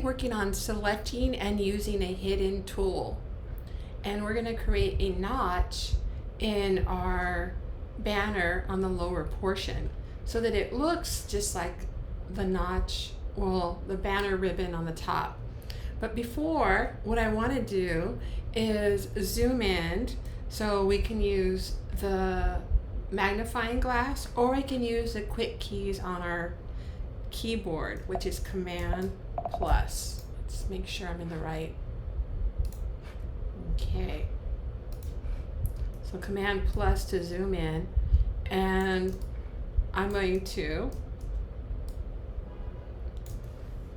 Working on selecting and using a hidden tool, and we're going to create a notch in our banner on the lower portion so that it looks just like the notch, well, the banner ribbon on the top. But before, what I want to do is zoom in, so we can use the magnifying glass, or I can use the quick keys on our keyboard, which is Command plus. Let's make sure I'm in the right. Okay. So Command plus to zoom in, and I'm going to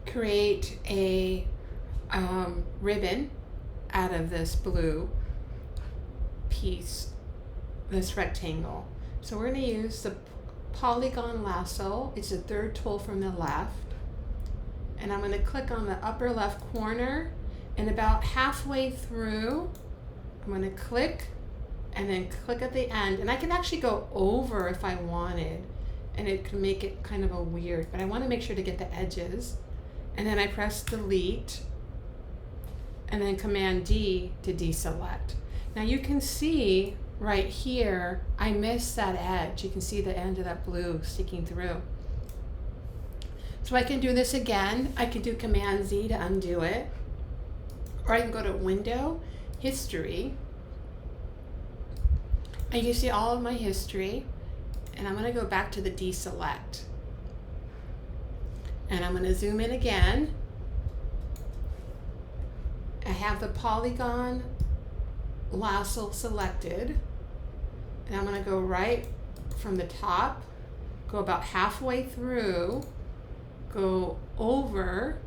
create a ribbon out of this blue piece, this rectangle. So we're going to use the polygon lasso. It's the third tool from the left, and I'm going to click on the upper left corner, and about halfway through I'm going to click and then click at the end, and I can actually go over if I wanted, and it can make it kind of a weird, but I want to make sure to get the edges, and then I press delete and then Command D to deselect. Now you can see right here I missed that edge. You can see the end of that blue sticking through. So I can do this again. I can do Command Z to undo it, or I can go to Window, History, and you see all of my history, and I'm going to go back to the deselect, and I'm going to zoom in again. I have the polygon lasso selected, and I'm going to go right from the top, go about halfway through, go over,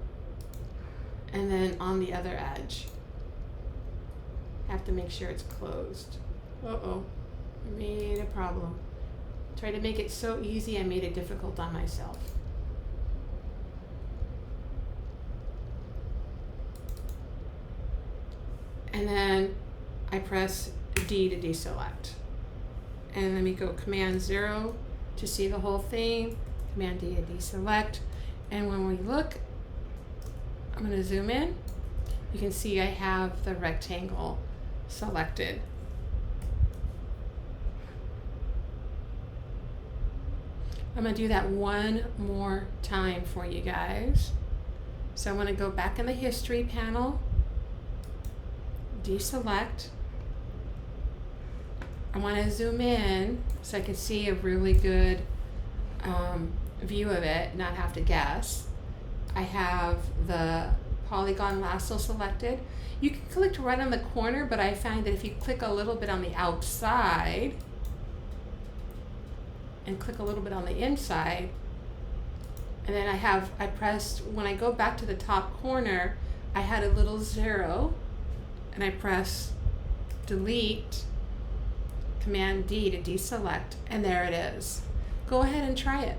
and then on the other edge. Have to make sure it's closed. Uh-oh, I made a problem. Try to make it so easy, I made it difficult on myself. And then I press D to deselect. And let me go Command 0 to see the whole thing, Command D to deselect. And when we look, I'm going to zoom in. You can see I have the rectangle selected. I'm going to do that one more time for you guys. So I'm going to go back in the history panel, deselect. I want to zoom in so I can see a really good view of it, not have to guess. I have the polygon lasso selected. You can click right on the corner, but I find that if you click a little bit on the outside and click a little bit on the inside, and then I pressed, when I go back to the top corner, I had a little 0, and I press delete, Command D to deselect, and there it is. Go ahead and try it.